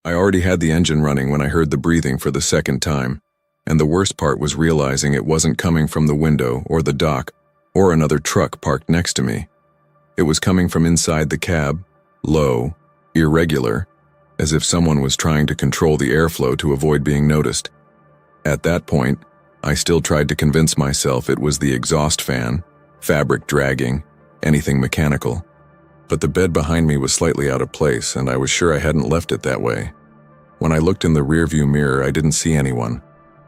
I already had the engine running when I heard the breathing for the second time, and the worst part was realizing it wasn't coming from the window or the dock or another truck parked next to me. It was coming from inside the cab, low, irregular, as if someone was trying to control the airflow to avoid being noticed. At that point, I still tried to convince myself it was the exhaust fan, fabric dragging, anything mechanical. But the bed behind me was slightly out of place, and I was sure I hadn't left it that way. When I looked in the rearview mirror, I didn't see anyone.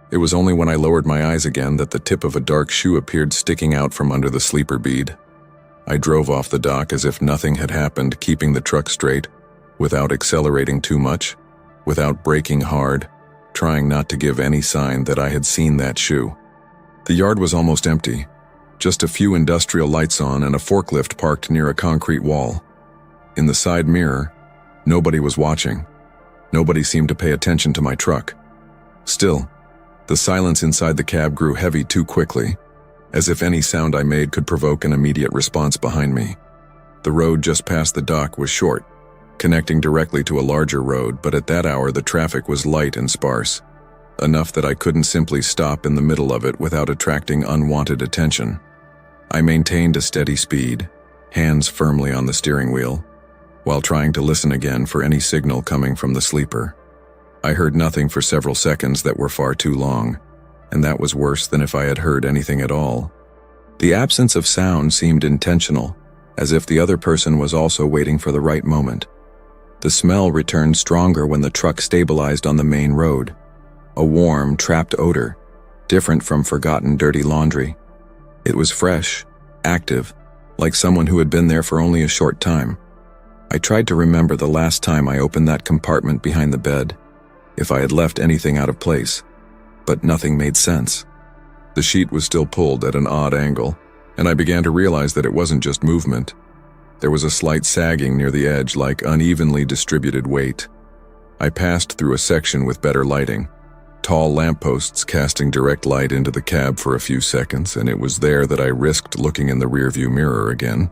It was only when I lowered my eyes again that the tip of a dark shoe appeared sticking out from under the sleeper bead. I drove off the dock as if nothing had happened, keeping the truck straight, without accelerating too much, without braking hard, trying not to give any sign that I had seen that shoe. The yard was almost empty. Just a few industrial lights on and a forklift parked near a concrete wall. In the side mirror, nobody was watching. Nobody seemed to pay attention to my truck. Still, the silence inside the cab grew heavy too quickly, as if any sound I made could provoke an immediate response behind me. The road just past the dock was short, connecting directly to a larger road, but at that hour the traffic was light and sparse, enough that I couldn't simply stop in the middle of it without attracting unwanted attention. I maintained a steady speed, hands firmly on the steering wheel, while trying to listen again for any signal coming from the sleeper. I heard nothing for several seconds that were far too long, and that was worse than if I had heard anything at all. The absence of sound seemed intentional, as if the other person was also waiting for the right moment. The smell returned stronger when the truck stabilized on the main road. A warm, trapped odor, different from forgotten dirty laundry. It was fresh, active, like someone who had been there for only a short time. I tried to remember the last time I opened that compartment behind the bed, if I had left anything out of place, but nothing made sense. The sheet was still pulled at an odd angle, and I began to realize that it wasn't just movement. There was a slight sagging near the edge, like unevenly distributed weight. I passed through a section with better lighting, tall lampposts casting direct light into the cab for a few seconds, and it was there that I risked looking in the rearview mirror again.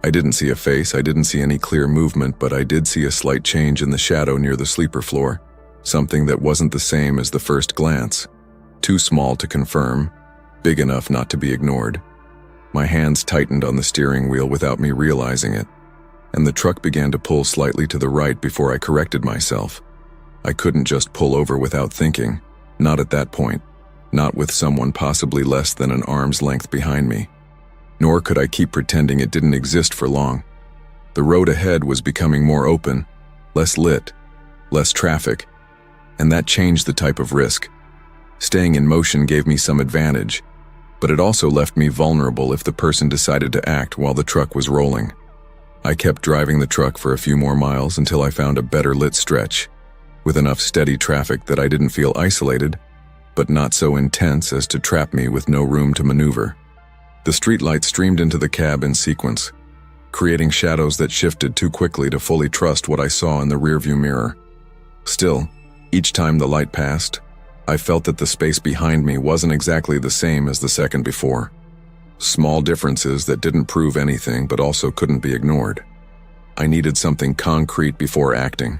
I didn't see a face, I didn't see any clear movement, but I did see a slight change in the shadow near the sleeper floor, something that wasn't the same as the first glance. Too small to confirm, big enough not to be ignored. My hands tightened on the steering wheel without me realizing it, and the truck began to pull slightly to the right before I corrected myself. I couldn't just pull over without thinking, not at that point, not with someone possibly less than an arm's length behind me. Nor could I keep pretending it didn't exist for long. The road ahead was becoming more open, less lit, less traffic, and that changed the type of risk. Staying in motion gave me some advantage, but it also left me vulnerable if the person decided to act while the truck was rolling. I kept driving the truck for a few more miles until I found a better lit stretch, with enough steady traffic that I didn't feel isolated, but not so intense as to trap me with no room to maneuver. The streetlight streamed into the cab in sequence, creating shadows that shifted too quickly to fully trust what I saw in the rearview mirror. Still, each time the light passed, I felt that the space behind me wasn't exactly the same as the second before. Small differences that didn't prove anything but also couldn't be ignored. I needed something concrete before acting.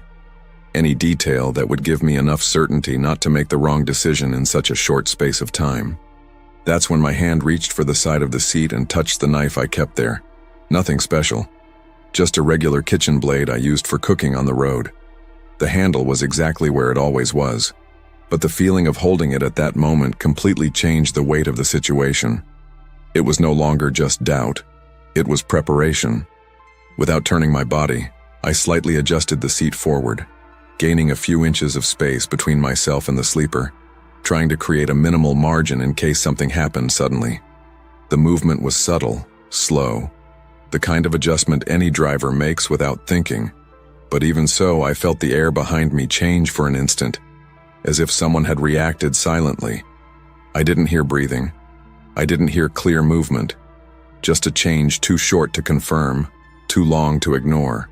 Any detail that would give me enough certainty not to make the wrong decision in such a short space of time. That's when my hand reached for the side of the seat and touched the knife I kept there. Nothing special. Just a regular kitchen blade I used for cooking on the road. The handle was exactly where it always was, but the feeling of holding it at that moment completely changed the weight of the situation. It was no longer just doubt. It was preparation. Without turning my body, I slightly adjusted the seat forward, gaining a few inches of space between myself and the sleeper, trying to create a minimal margin in case something happened suddenly. The movement was subtle, slow, the kind of adjustment any driver makes without thinking. But even so, I felt the air behind me change for an instant, as if someone had reacted silently. I didn't hear breathing. I didn't hear clear movement. Just a change too short to confirm, too long to ignore.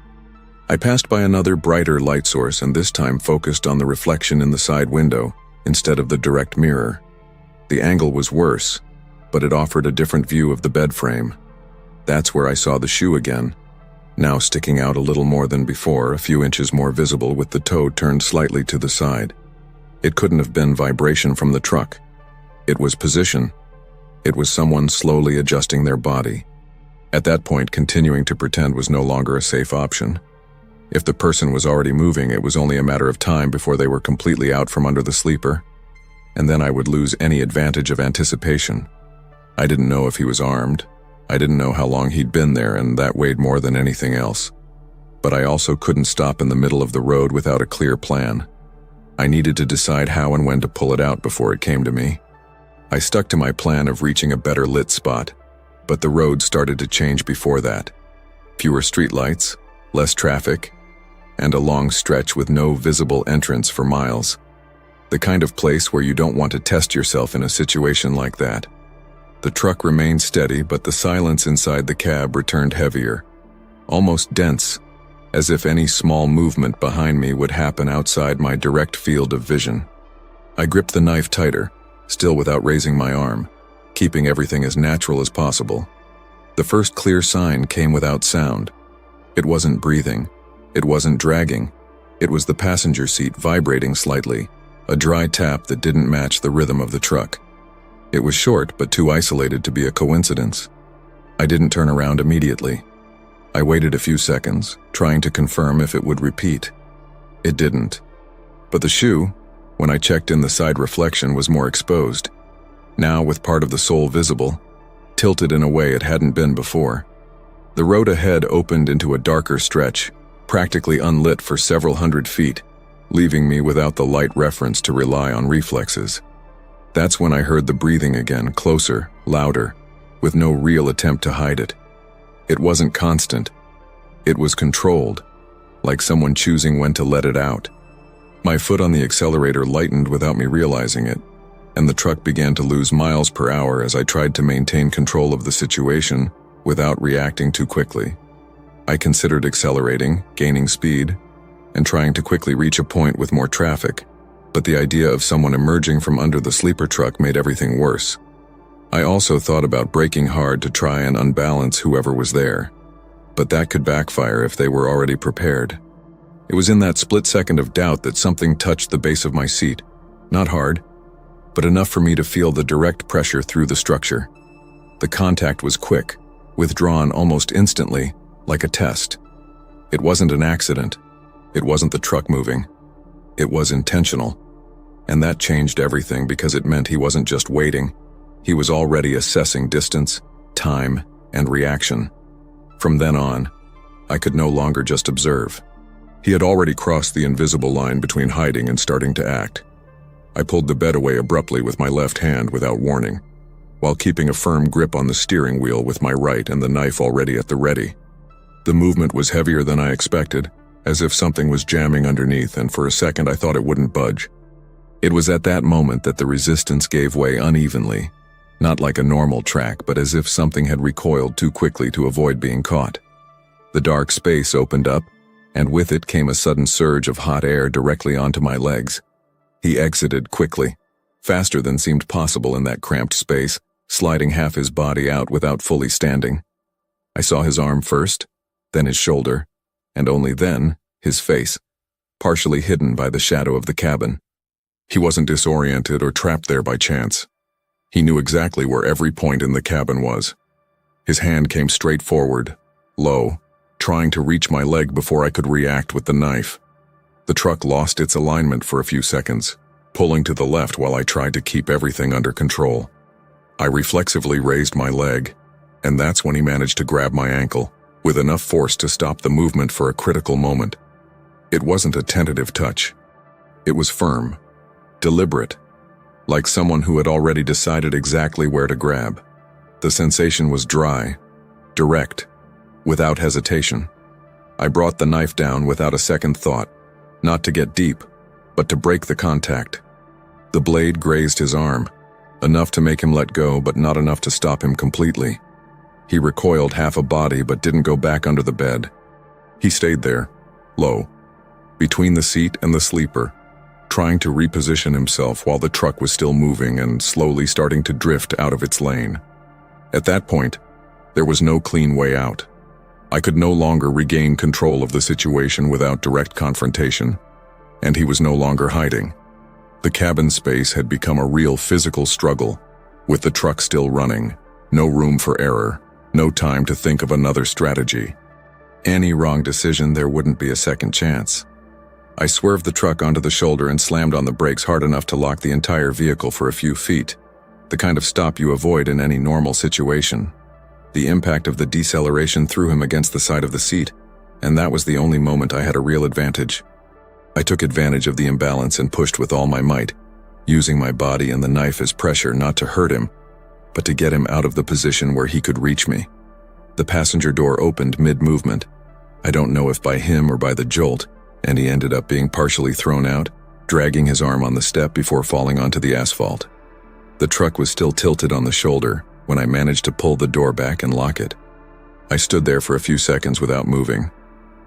I passed by another brighter light source and this time focused on the reflection in the side window instead of the direct mirror. The angle was worse, but it offered a different view of the bed frame. That's where I saw the shoe again. now sticking out a little more than before, a few inches more visible with the toe turned slightly to the side. It couldn't have been vibration from the truck. It was position. It was someone slowly adjusting their body. At that point, continuing to pretend was no longer a safe option. If the person was already moving, it was only a matter of time before they were completely out from under the sleeper, and then I would lose any advantage of anticipation. I didn't know if he was armed. I didn't know how long he'd been there, and that weighed more than anything else. But I also couldn't stop in the middle of the road without a clear plan. I needed to decide how and when to pull it out before it came to me. I stuck to my plan of reaching a better lit spot, but the road started to change before that. Fewer streetlights, less traffic, and a long stretch with no visible entrance for miles. The kind of place where you don't want to test yourself in a situation like that. The truck remained steady, but the silence inside the cab returned heavier, almost dense, as if any small movement behind me would happen outside my direct field of vision. I gripped the knife tighter, still without raising my arm, keeping everything as natural as possible. The first clear sign came without sound. It wasn't breathing. It wasn't dragging. It was the passenger seat vibrating slightly, a dry tap that didn't match the rhythm of the truck. It was short, but too isolated to be a coincidence. I didn't turn around immediately. I waited a few seconds, trying to confirm if it would repeat. It didn't. But the shoe, when I checked in the side reflection, was more exposed. Now with part of the sole visible, tilted in a way it hadn't been before. The road ahead opened into a darker stretch, practically unlit for several hundred feet, leaving me without the light reference to rely on reflexes. That's when I heard the breathing again, closer, louder, with no real attempt to hide it. It wasn't constant. It was controlled, like someone choosing when to let it out. My foot on the accelerator lightened without me realizing it, and the truck began to lose miles per hour as I tried to maintain control of the situation without reacting too quickly. I considered accelerating, gaining speed, and trying to quickly reach a point with more traffic, but the idea of someone emerging from under the sleeper truck made everything worse. I also thought about braking hard to try and unbalance whoever was there, but that could backfire if they were already prepared. It was in that split second of doubt that something touched the base of my seat, not hard, but enough for me to feel the direct pressure through the structure. The contact was quick, withdrawn almost instantly, like a test. It wasn't an accident. It wasn't the truck moving. It was intentional. And that changed everything because it meant he wasn't just waiting. He was already assessing distance, time, and reaction. From then on, I could no longer just observe. He had already crossed the invisible line between hiding and starting to act. I pulled the bed away abruptly with my left hand without warning, while keeping a firm grip on the steering wheel with my right and the knife already at the ready. The movement was heavier than I expected, as if something was jamming underneath, and for a second I thought it wouldn't budge. It was at that moment that the resistance gave way unevenly, not like a normal track, but as if something had recoiled too quickly to avoid being caught. The dark space opened up, and with it came a sudden surge of hot air directly onto my legs. He exited quickly, faster than seemed possible in that cramped space, sliding half his body out without fully standing. I saw his arm first, then his shoulder, and only then his face, partially hidden by the shadow of the cabin. He wasn't disoriented or trapped there by chance. He knew exactly where every point in the cabin was. His hand came straight forward, low, trying to reach my leg before I could react with the knife. The truck lost its alignment for a few seconds, pulling to the left while I tried to keep everything under control. I reflexively raised my leg, and that's when he managed to grab my ankle, with enough force to stop the movement for a critical moment. It wasn't a tentative touch. It was firm, deliberate, like someone who had already decided exactly where to grab. The sensation was dry, direct, without hesitation. I brought the knife down without a second thought, not to get deep, but to break the contact. The blade grazed his arm, enough to make him let go, but not enough to stop him completely. He recoiled half a body but didn't go back under the bed. He stayed there, low, between the seat and the sleeper, trying to reposition himself while the truck was still moving and slowly starting to drift out of its lane. At that point, there was no clean way out. I could no longer regain control of the situation without direct confrontation, and he was no longer hiding. The cabin space had become a real physical struggle, with the truck still running, no room for error, no time to think of another strategy. Any wrong decision, there wouldn't be a second chance. I swerved the truck onto the shoulder and slammed on the brakes hard enough to lock the entire vehicle for a few feet, the kind of stop you avoid in any normal situation. The impact of the deceleration threw him against the side of the seat, and that was the only moment I had a real advantage. I took advantage of the imbalance and pushed with all my might, using my body and the knife as pressure not to hurt him, but to get him out of the position where he could reach me. The passenger door opened mid-movement. I don't know if by him or by the jolt, and he ended up being partially thrown out, dragging his arm on the step before falling onto the asphalt. The truck was still tilted on the shoulder when I managed to pull the door back and lock it. I stood there for a few seconds without moving,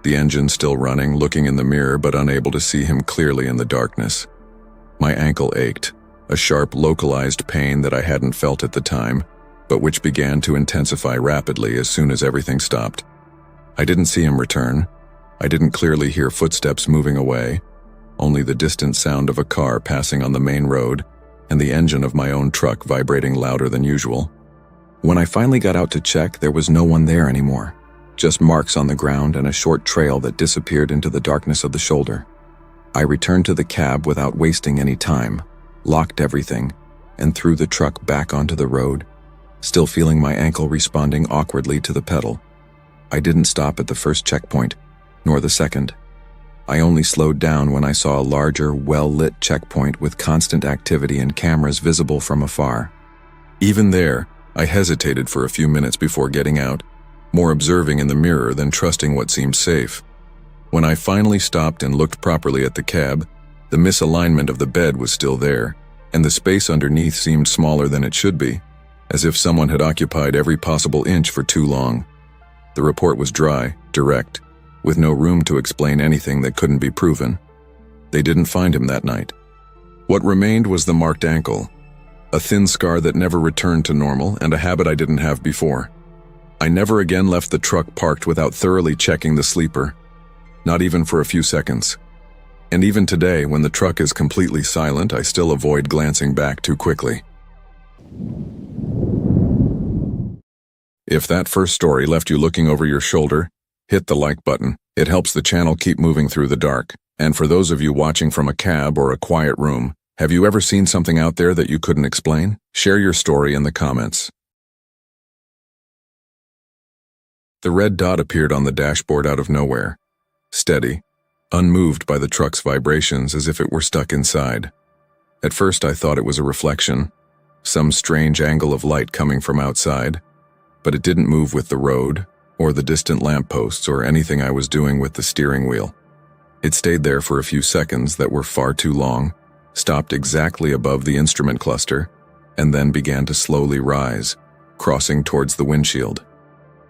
the engine still running, looking in the mirror but unable to see him clearly in the darkness. My ankle ached, a sharp, localized pain that I hadn't felt at the time, but which began to intensify rapidly as soon as everything stopped. I didn't see him return. I didn't clearly hear footsteps moving away, only the distant sound of a car passing on the main road and the engine of my own truck vibrating louder than usual. When I finally got out to check, there was no one there anymore, just marks on the ground and a short trail that disappeared into the darkness of the shoulder. I returned to the cab without wasting any time, locked everything, and threw the truck back onto the road, still feeling my ankle responding awkwardly to the pedal. I didn't stop at the first checkpoint, nor the second. I only slowed down when I saw a larger, well-lit checkpoint with constant activity and cameras visible from afar. Even there, I hesitated for a few minutes before getting out, more observing in the mirror than trusting what seemed safe. When I finally stopped and looked properly at the cab, the misalignment of the bed was still there, and the space underneath seemed smaller than it should be, as if someone had occupied every possible inch for too long. The report was dry, direct, with no room to explain anything that couldn't be proven. They didn't find him that night. What remained was the marked ankle, a thin scar that never returned to normal, and a habit I didn't have before. I never again left the truck parked without thoroughly checking the sleeper, not even for a few seconds. And even today, when the truck is completely silent, I still avoid glancing back too quickly. If that first story left you looking over your shoulder, hit the like button. It helps the channel keep moving through the dark. And for those of you watching from a cab or a quiet room, have you ever seen something out there that you couldn't explain? Share your story in the comments. The red dot appeared on the dashboard out of nowhere, steady, unmoved by the truck's vibrations, as if it were stuck inside. At first I thought it was a reflection, some strange angle of light coming from outside, but it didn't move with the road, or the distant lampposts, or anything I was doing with the steering wheel. It stayed there for a few seconds that were far too long, stopped exactly above the instrument cluster, and then began to slowly rise, crossing towards the windshield.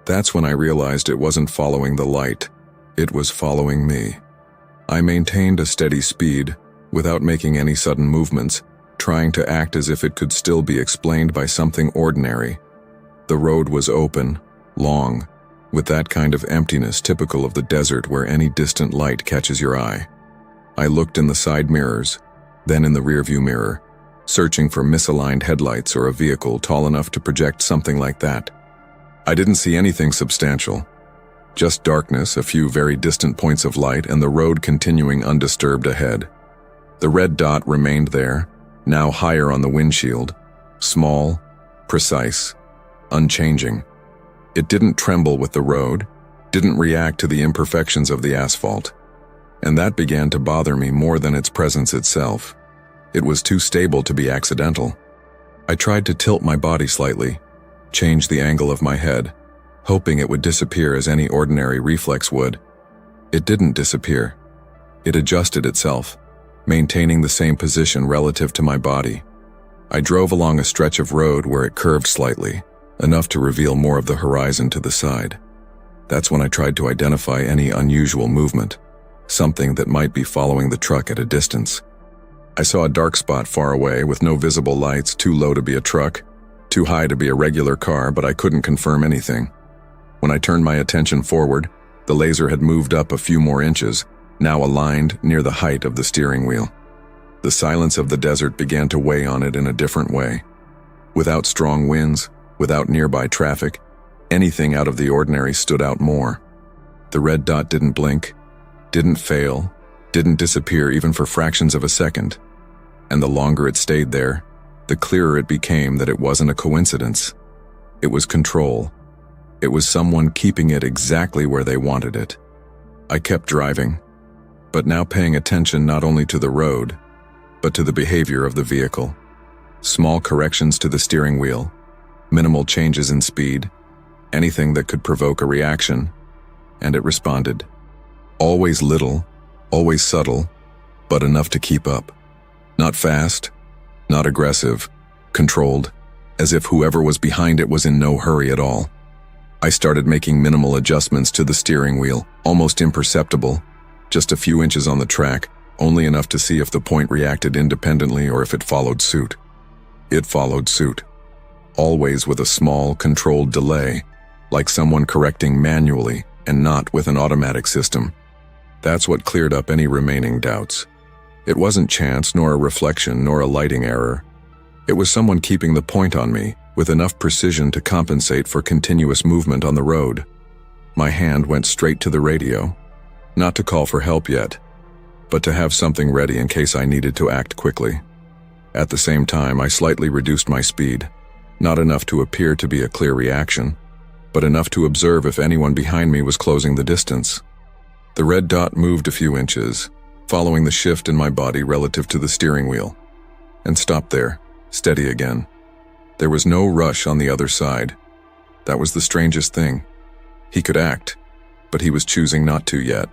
That's when I realized it wasn't following the light, it was following me. I maintained a steady speed, without making any sudden movements, trying to act as if it could still be explained by something ordinary. The road was open, long, with that kind of emptiness typical of the desert where any distant light catches your eye. I looked in the side mirrors, then in the rearview mirror, searching for misaligned headlights or a vehicle tall enough to project something like that. I didn't see anything substantial, just darkness, a few very distant points of light, and the road continuing undisturbed ahead. The red dot remained there, now higher on the windshield, small, precise, unchanging. It didn't tremble with the road, didn't react to the imperfections of the asphalt. And that began to bother me more than its presence itself. It was too stable to be accidental. I tried to tilt my body slightly, change the angle of my head, hoping it would disappear as any ordinary reflex would. It didn't disappear. It adjusted itself, maintaining the same position relative to my body. I drove along a stretch of road where it curved slightly, enough to reveal more of the horizon to the side. That's when I tried to identify any unusual movement, something that might be following the truck at a distance. I saw a dark spot far away with no visible lights, too low to be a truck, too high to be a regular car, but I couldn't confirm anything. When I turned my attention forward, the laser had moved up a few more inches, now aligned near the height of the steering wheel. The silence of the desert began to weigh on it in a different way. Without strong winds, without nearby traffic, anything out of the ordinary stood out more. The red dot didn't blink, didn't fail, didn't disappear even for fractions of a second. And the longer it stayed there, the clearer it became that it wasn't a coincidence. It was control. It was someone keeping it exactly where they wanted it. I kept driving, but now paying attention not only to the road, but to the behavior of the vehicle. Small corrections to the steering wheel, minimal changes in speed, anything that could provoke a reaction, and it responded. Always little, always subtle, but enough to keep up. Not fast, not aggressive, controlled, as if whoever was behind it was in no hurry at all. I started making minimal adjustments to the steering wheel, almost imperceptible, just a few inches on the track, only enough to see if the point reacted independently or if it followed suit. It followed suit, always with a small, controlled delay, like someone correcting manually and not with an automatic system. That's what cleared up any remaining doubts. It wasn't chance, nor a reflection, nor a lighting error. It was someone keeping the point on me, with enough precision to compensate for continuous movement on the road. My hand went straight to the radio, not to call for help yet, but to have something ready in case I needed to act quickly. At the same time, I slightly reduced my speed, not enough to appear to be a clear reaction, but enough to observe if anyone behind me was closing the distance. The red dot moved a few inches, following the shift in my body relative to the steering wheel, and stopped there, steady again. There was no rush on the other side. That was the strangest thing. He could act, but he was choosing not to yet.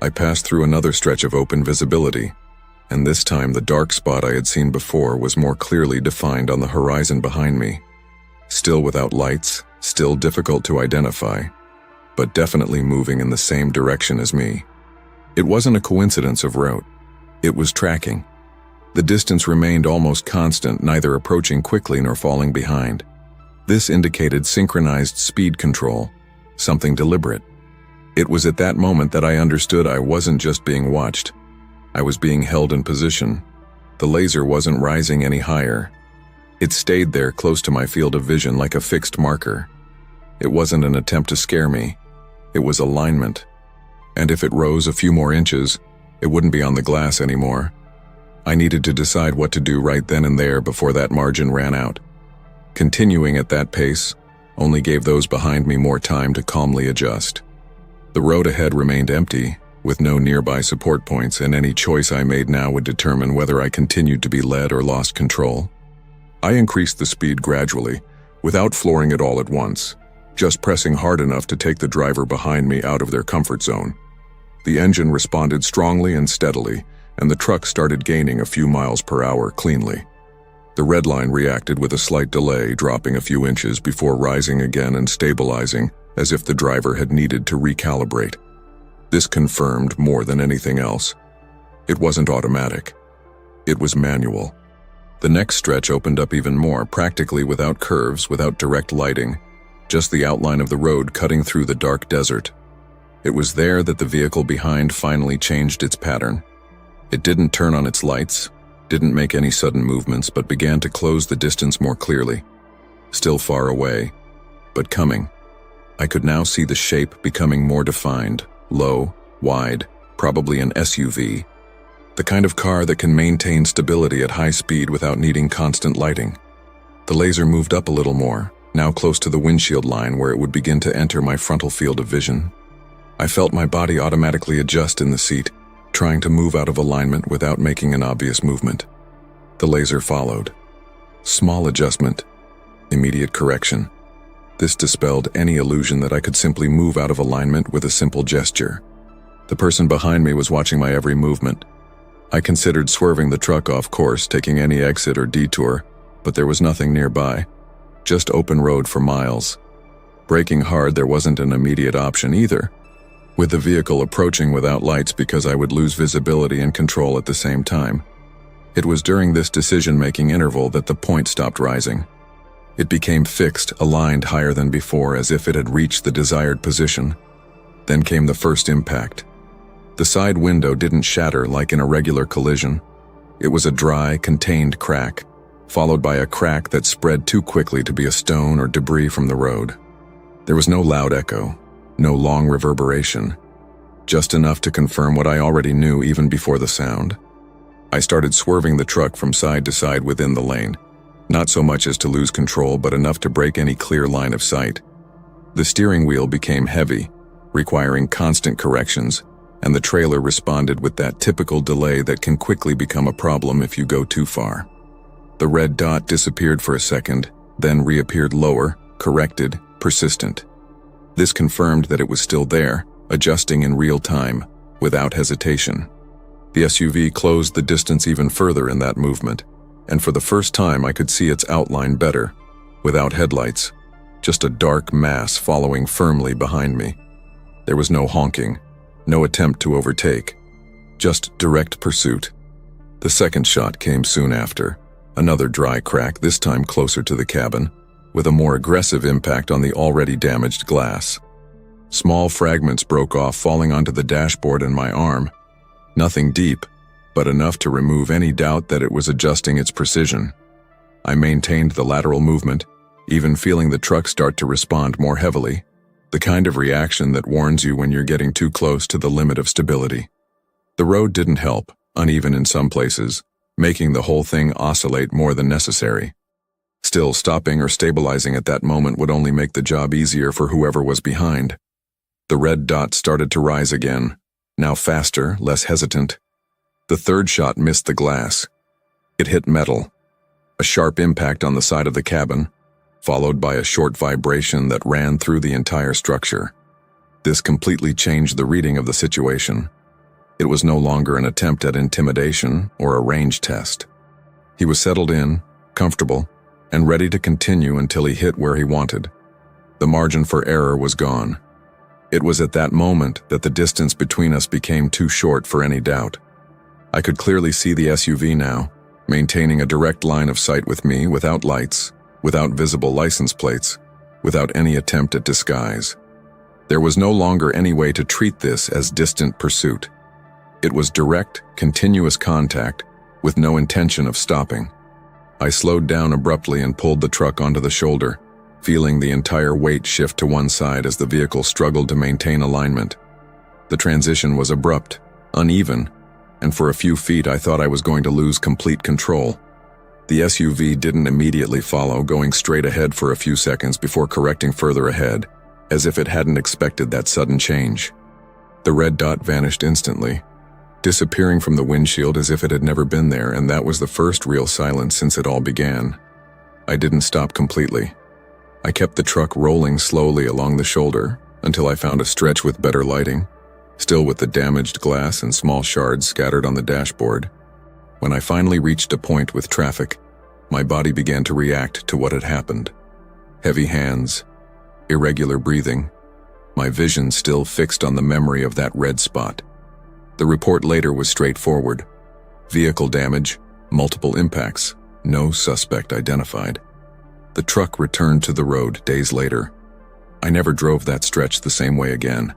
I passed through another stretch of open visibility, and this time the dark spot I had seen before was more clearly defined on the horizon behind me. Still without lights, still difficult to identify, but definitely moving in the same direction as me. It wasn't a coincidence of route. It was tracking. The distance remained almost constant, neither approaching quickly nor falling behind. This indicated synchronized speed control, something deliberate. It was at that moment that I understood I wasn't just being watched. I was being held in position. The laser wasn't rising any higher. It stayed there close to my field of vision like a fixed marker. It wasn't an attempt to scare me. It was alignment. And if it rose a few more inches, it wouldn't be on the glass anymore. I needed to decide what to do right then and there before that margin ran out. Continuing at that pace only gave those behind me more time to calmly adjust. The road ahead remained empty, with no nearby support points, and any choice I made now would determine whether I continued to be led or lost control. I increased the speed gradually, without flooring it all at once, just pressing hard enough to take the driver behind me out of their comfort zone. The engine responded strongly and steadily, and the truck started gaining a few miles per hour cleanly. The red line reacted with a slight delay, dropping a few inches before rising again and stabilizing, as if the driver had needed to recalibrate. This confirmed more than anything else. It wasn't automatic. It was manual. The next stretch opened up even more, practically without curves, without direct lighting, just the outline of the road cutting through the dark desert. It was there that the vehicle behind finally changed its pattern. It didn't turn on its lights, didn't make any sudden movements, but began to close the distance more clearly. Still far away, but coming. I could now see the shape becoming more defined, low, wide, probably an SUV. The kind of car that can maintain stability at high speed without needing constant lighting. The laser moved up a little more, now close to the windshield line where it would begin to enter my frontal field of vision. I felt my body automatically adjust in the seat, trying to move out of alignment without making an obvious movement. The laser followed. Small adjustment, immediate correction. This dispelled any illusion that I could simply move out of alignment with a simple gesture. The person behind me was watching my every movement. I considered swerving the truck off course, taking any exit or detour, but there was nothing nearby. Just open road for miles. Braking hard, there wasn't an immediate option either, with the vehicle approaching without lights because I would lose visibility and control at the same time. It was during this decision-making interval that the point stopped rising. It became fixed, aligned higher than before, as if it had reached the desired position. Then came the first impact. The side window didn't shatter like in a regular collision. It was a dry, contained crack, followed by a crack that spread too quickly to be a stone or debris from the road. There was no loud echo, no long reverberation, just enough to confirm what I already knew even before the sound. I started swerving the truck from side to side within the lane, not so much as to lose control, but enough to break any clear line of sight. The steering wheel became heavy, requiring constant corrections, and the trailer responded with that typical delay that can quickly become a problem if you go too far. The red dot disappeared for a second, then reappeared lower, corrected, persistent. This confirmed that it was still there, adjusting in real time, without hesitation. The SUV closed the distance even further in that movement, and for the first time I could see its outline better, without headlights, just a dark mass following firmly behind me. There was no honking, no attempt to overtake, just direct pursuit. The second shot came soon after, another dry crack, this time closer to the cabin, with a more aggressive impact on the already damaged glass. Small fragments broke off, falling onto the dashboard and my arm. Nothing deep, but enough to remove any doubt that it was adjusting its precision. I maintained the lateral movement, even feeling the truck start to respond more heavily, the kind of reaction that warns you when you're getting too close to the limit of stability. The road didn't help, uneven in some places, making the whole thing oscillate more than necessary. Still, stopping or stabilizing at that moment would only make the job easier for whoever was behind. The red dot started to rise again, now faster, less hesitant. The third shot missed the glass. It hit metal. A sharp impact on the side of the cabin, followed by a short vibration that ran through the entire structure. This completely changed the reading of the situation. It was no longer an attempt at intimidation or a range test. He was settled in, comfortable, and ready to continue until he hit where he wanted. The margin for error was gone. It was at that moment that the distance between us became too short for any doubt. I could clearly see the SUV now, maintaining a direct line of sight with me, without lights, without visible license plates, without any attempt at disguise. There was no longer any way to treat this as distant pursuit. It was direct, continuous contact, with no intention of stopping. I slowed down abruptly and pulled the truck onto the shoulder, feeling the entire weight shift to one side as the vehicle struggled to maintain alignment. The transition was abrupt, uneven, and for a few feet I thought I was going to lose complete control. The SUV didn't immediately follow, going straight ahead for a few seconds before correcting further ahead, as if it hadn't expected that sudden change. The red dot vanished instantly, disappearing from the windshield as if it had never been there, and that was the first real silence since it all began. I didn't stop completely. I kept the truck rolling slowly along the shoulder until I found a stretch with better lighting, still with the damaged glass and small shards scattered on the dashboard. When I finally reached a point with traffic, my body began to react to what had happened. Heavy hands, irregular breathing, my vision still fixed on the memory of that red spot. The report later was straightforward. Vehicle damage, multiple impacts, no suspect identified. The truck returned to the road days later. I never drove that stretch the same way again.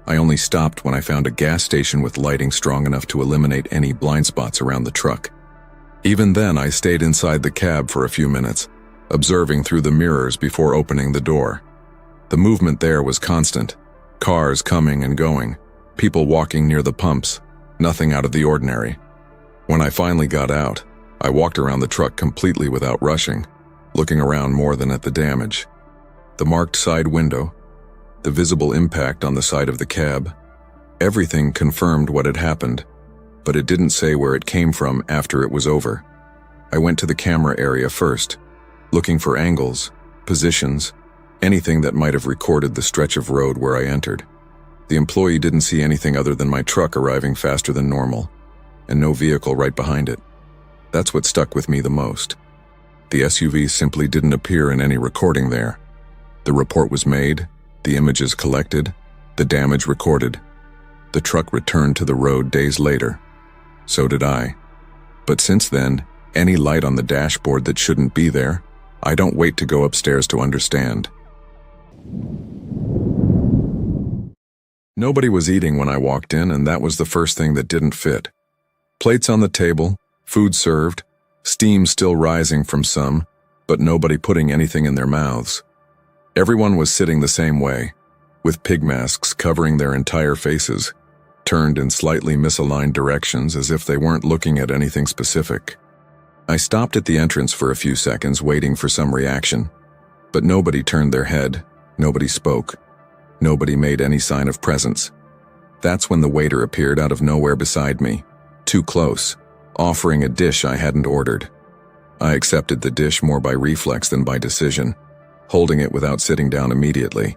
I only stopped when I found a gas station with lighting strong enough to eliminate any blind spots around the truck. Even then, I stayed inside the cab for a few minutes, observing through the mirrors before opening the door. The movement there was constant. Cars coming and going, people walking near the pumps, nothing out of the ordinary. When I finally got out, I walked around the truck completely without rushing, looking around more than at the damage. The marked side window, the visible impact on the side of the cab, everything confirmed what had happened, but it didn't say where it came from after it was over. I went to the camera area first, looking for angles, positions, anything that might have recorded the stretch of road where I entered. The employee didn't see anything other than my truck arriving faster than normal, and no vehicle right behind it. That's what stuck with me the most. The SUV simply didn't appear in any recording there. The report was made, the images collected, the damage recorded. The truck returned to the road days later. So did I. But since then, any light on the dashboard that shouldn't be there, I don't wait to go upstairs to understand. Nobody was eating when I walked in, and that was the first thing that didn't fit. Plates on the table, food served, steam still rising from some, but nobody putting anything in their mouths. Everyone was sitting the same way, with pig masks covering their entire faces, turned in slightly misaligned directions as if they weren't looking at anything specific. I stopped at the entrance for a few seconds waiting for some reaction, but nobody turned their head, nobody spoke, nobody made any sign of presence. That's when the waiter appeared out of nowhere beside me, too close, offering a dish I hadn't ordered. I accepted the dish more by reflex than by decision, holding it without sitting down immediately,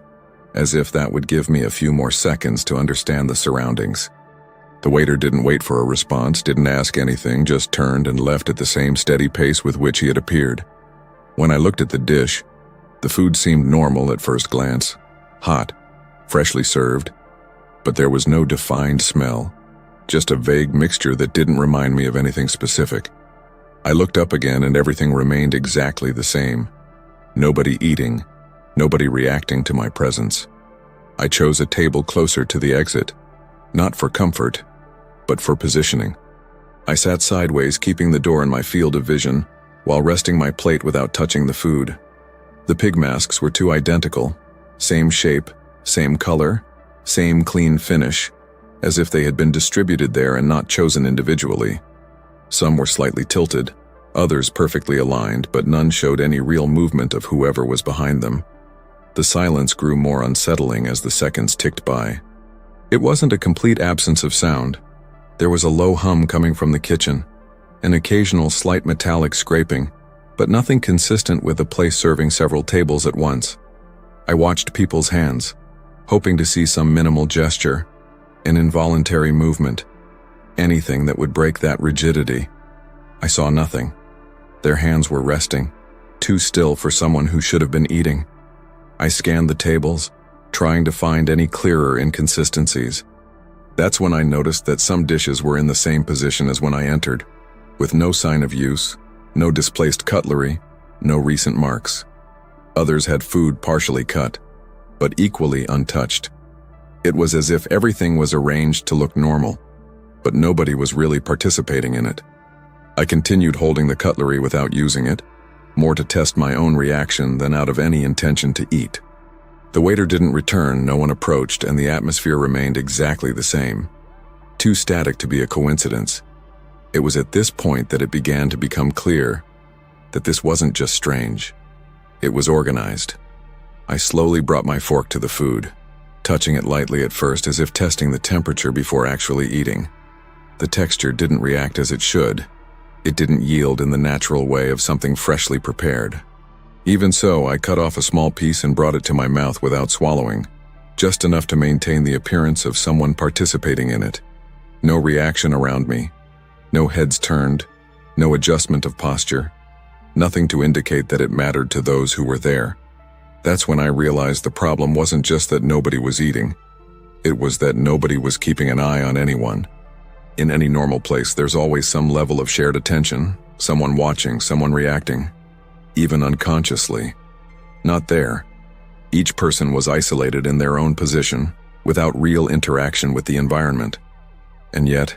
as if that would give me a few more seconds to understand the surroundings. The waiter didn't wait for a response, didn't ask anything, just turned and left at the same steady pace with which he had appeared. When I looked at the dish, the food seemed normal at first glance, hot, freshly served, but there was no defined smell, just a vague mixture that didn't remind me of anything specific. I looked up again and everything remained exactly the same. Nobody eating, nobody reacting to my presence. I chose a table closer to the exit, not for comfort, but for positioning. I sat sideways, keeping the door in my field of vision, while resting my plate without touching the food. The pig masks were too identical, same shape, same color, same clean finish, as if they had been distributed there and not chosen individually. Some were slightly tilted, others perfectly aligned, but none showed any real movement of whoever was behind them. The silence grew more unsettling as the seconds ticked by. It wasn't a complete absence of sound. There was a low hum coming from the kitchen, an occasional slight metallic scraping, but nothing consistent with the place serving several tables at once. I watched people's hands, hoping to see some minimal gesture, an involuntary movement, anything that would break that rigidity. I saw nothing. Their hands were resting, too still for someone who should have been eating. I scanned the tables, trying to find any clearer inconsistencies. That's when I noticed that some dishes were in the same position as when I entered, with no sign of use, no displaced cutlery, no recent marks. Others had food partially cut, but equally untouched. It was as if everything was arranged to look normal, but nobody was really participating in it. I continued holding the cutlery without using it, more to test my own reaction than out of any intention to eat. The waiter didn't return, no one approached, and the atmosphere remained exactly the same. Too static to be a coincidence. It was at this point that it began to become clear that this wasn't just strange. It was organized. I slowly brought my fork to the food, touching it lightly at first as if testing the temperature before actually eating. The texture didn't react as it should. It didn't yield in the natural way of something freshly prepared. Even so, I cut off a small piece and brought it to my mouth without swallowing, just enough to maintain the appearance of someone participating in it. No reaction around me, no heads turned, no adjustment of posture, nothing to indicate that it mattered to those who were there. That's when I realized the problem wasn't just that nobody was eating, it was that nobody was keeping an eye on anyone. In any normal place, there's always some level of shared attention, someone watching, someone reacting, even unconsciously. Not there. Each person was isolated in their own position, without real interaction with the environment. And yet,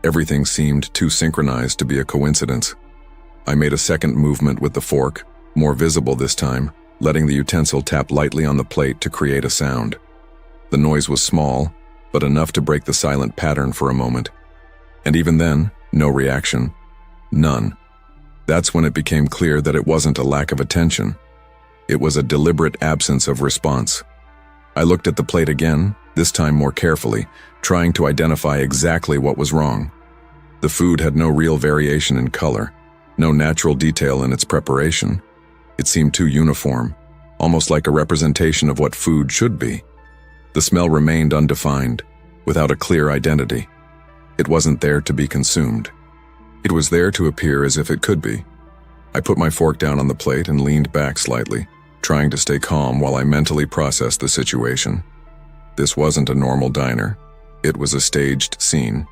everything seemed too synchronized to be a coincidence. I made a second movement with the fork, more visible this time, letting the utensil tap lightly on the plate to create a sound. The noise was small, but enough to break the silent pattern for a moment. And even then, no reaction. None. That's when it became clear that it wasn't a lack of attention. It was a deliberate absence of response. I looked at the plate again, this time more carefully, trying to identify exactly what was wrong. The food had no real variation in color, no natural detail in its preparation. It seemed too uniform, almost like a representation of what food should be. The smell remained undefined, without a clear identity. It wasn't there to be consumed. It was there to appear as if it could be. I put my fork down on the plate and leaned back slightly, trying to stay calm while I mentally processed the situation. This wasn't a normal diner. It was a staged scene.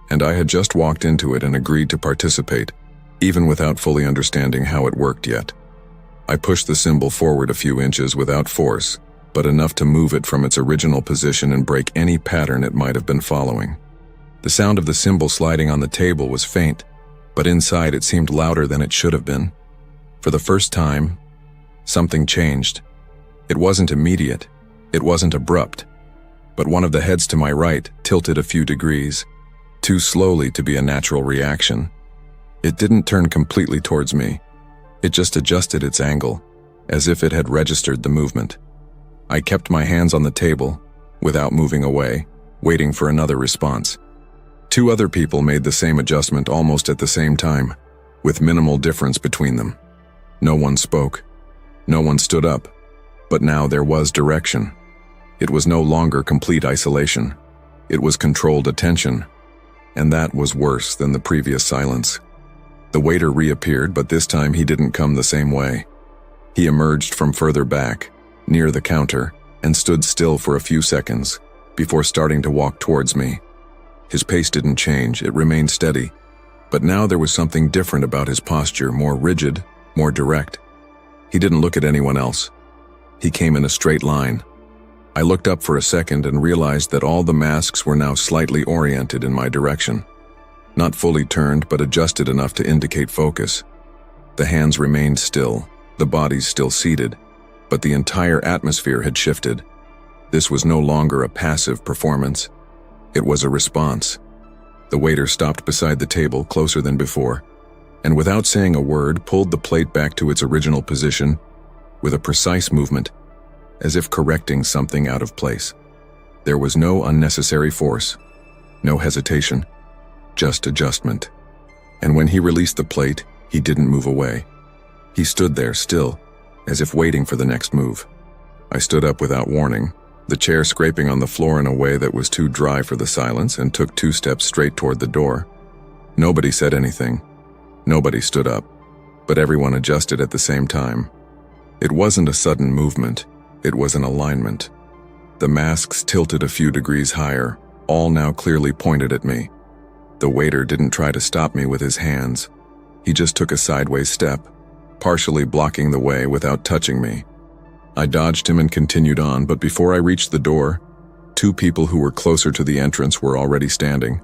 And I had just walked into it and agreed to participate, even without fully understanding how it worked yet. I pushed the symbol forward a few inches without force, but enough to move it from its original position and break any pattern it might have been following. The sound of the symbol sliding on the table was faint, but inside it seemed louder than it should have been. For the first time, something changed. It wasn't immediate, it wasn't abrupt, but one of the heads to my right tilted a few degrees, too slowly to be a natural reaction. It didn't turn completely towards me. It just adjusted its angle, as if it had registered the movement. I kept my hands on the table, without moving away, waiting for another response. 2 other people made the same adjustment almost at the same time, with minimal difference between them. No one spoke. No one stood up. But now there was direction. It was no longer complete isolation. It was controlled attention. And that was worse than the previous silence. The waiter reappeared, but this time he didn't come the same way. He emerged from further back, near the counter, and stood still for a few seconds, before starting to walk towards me. His pace didn't change, it remained steady. But now there was something different about his posture, more rigid, more direct. He didn't look at anyone else. He came in a straight line. I looked up for a second and realized that all the masks were now slightly oriented in my direction. Not fully turned, but adjusted enough to indicate focus. The hands remained still, the bodies still seated, but the entire atmosphere had shifted. This was no longer a passive performance. It was a response. The waiter stopped beside the table, closer than before, and without saying a word, pulled the plate back to its original position with a precise movement, as if correcting something out of place. There was no unnecessary force, no hesitation, just adjustment. And when he released the plate, he didn't move away. He stood there still, as if waiting for the next move. I stood up without warning, the chair scraping on the floor in a way that was too dry for the silence, and took 2 steps straight toward the door. Nobody said anything. Nobody stood up, but everyone adjusted at the same time. It wasn't a sudden movement, it was an alignment. The masks tilted a few degrees higher, all now clearly pointed at me. The waiter didn't try to stop me with his hands. He just took a sideways step, partially blocking the way without touching me. I dodged him and continued on, but before I reached the door, 2 people who were closer to the entrance were already standing.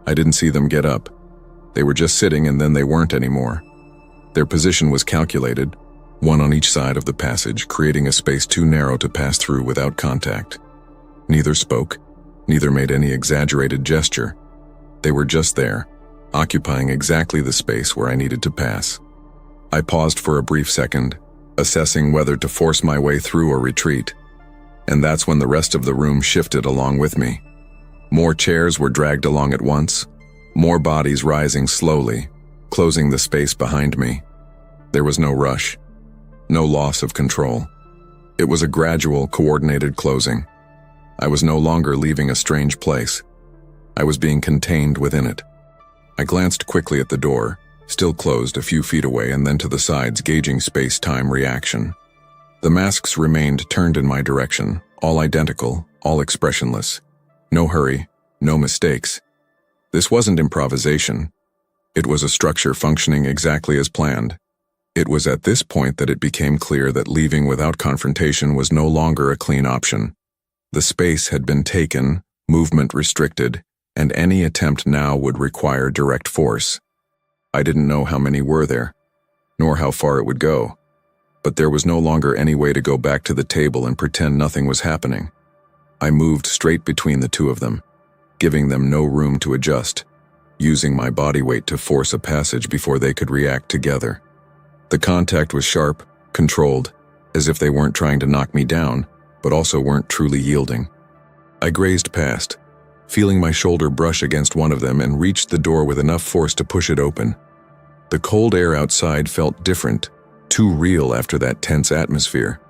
I didn't see them get up. They were just sitting, and then they weren't anymore. Their position was calculated, one on each side of the passage, creating a space too narrow to pass through without contact. Neither spoke, neither made any exaggerated gesture. They were just there, occupying exactly the space where I needed to pass. I paused for a brief second, assessing whether to force my way through or retreat. And that's when the rest of the room shifted along with me. More chairs were dragged along at once, more bodies rising slowly, closing the space behind me. There was no rush, no loss of control. It was a gradual, coordinated closing. I was no longer leaving a strange place. I was being contained within it. I glanced quickly at the door, still closed a few feet away, and then to the sides, gauging space-time reaction. The masks remained turned in my direction, all identical, all expressionless. No hurry, no mistakes. This wasn't improvisation. It was a structure functioning exactly as planned. It was at this point that it became clear that leaving without confrontation was no longer a clean option. The space had been taken, movement restricted, and any attempt now would require direct force. I didn't know how many were there, nor how far it would go, but there was no longer any way to go back to the table and pretend nothing was happening. I moved straight between the 2 of them, giving them no room to adjust, using my body weight to force a passage before they could react together. The contact was sharp, controlled, as if they weren't trying to knock me down, but also weren't truly yielding. I grazed past, feeling my shoulder brush against one of them, and reached the door with enough force to push it open. The cold air outside felt different, too real after that tense atmosphere.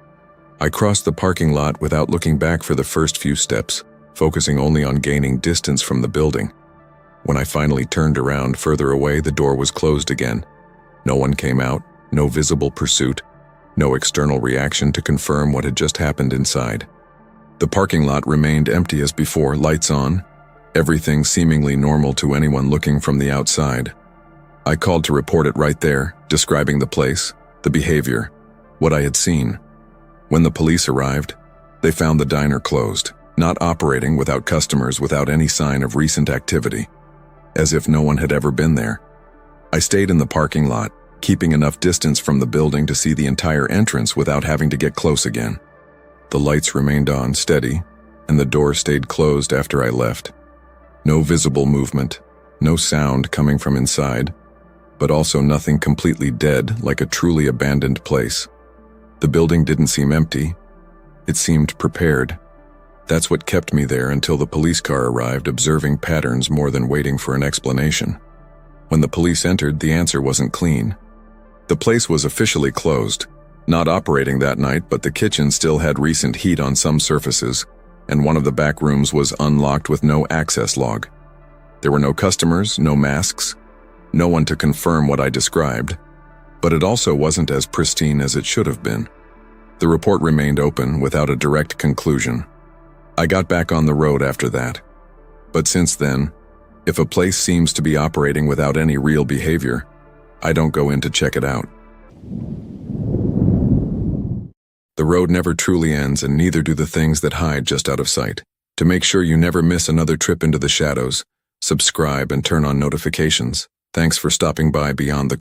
I crossed the parking lot without looking back for the first few steps, focusing only on gaining distance from the building. When I finally turned around further away, the door was closed again. No one came out, no visible pursuit, no external reaction to confirm what had just happened inside. The parking lot remained empty as before, lights on, everything seemingly normal to anyone looking from the outside. I called to report it right there, describing the place, the behavior, what I had seen. When the police arrived, they found the diner closed, not operating without customers, without any sign of recent activity, as if no one had ever been there. I stayed in the parking lot, keeping enough distance from the building to see the entire entrance without having to get close again. The lights remained on, steady, and the door stayed closed after I left. No visible movement, no sound coming from inside, but also nothing completely dead like a truly abandoned place. The building didn't seem empty. It seemed prepared. That's what kept me there until the police car arrived, observing patterns more than waiting for an explanation. When the police entered, the answer wasn't clean. The place was officially closed, not operating that night, but the kitchen still had recent heat on some surfaces, and one of the back rooms was unlocked with no access log. There were no customers, no masks, no one to confirm what I described, but it also wasn't as pristine as it should have been. The report remained open without a direct conclusion. I got back on the road after that. But since then, if a place seems to be operating without any real behavior, I don't go in to check it out. The road never truly ends, and neither do the things that hide just out of sight. To make sure you never miss another trip into the shadows, subscribe and turn on notifications. Thanks for stopping by Beyond the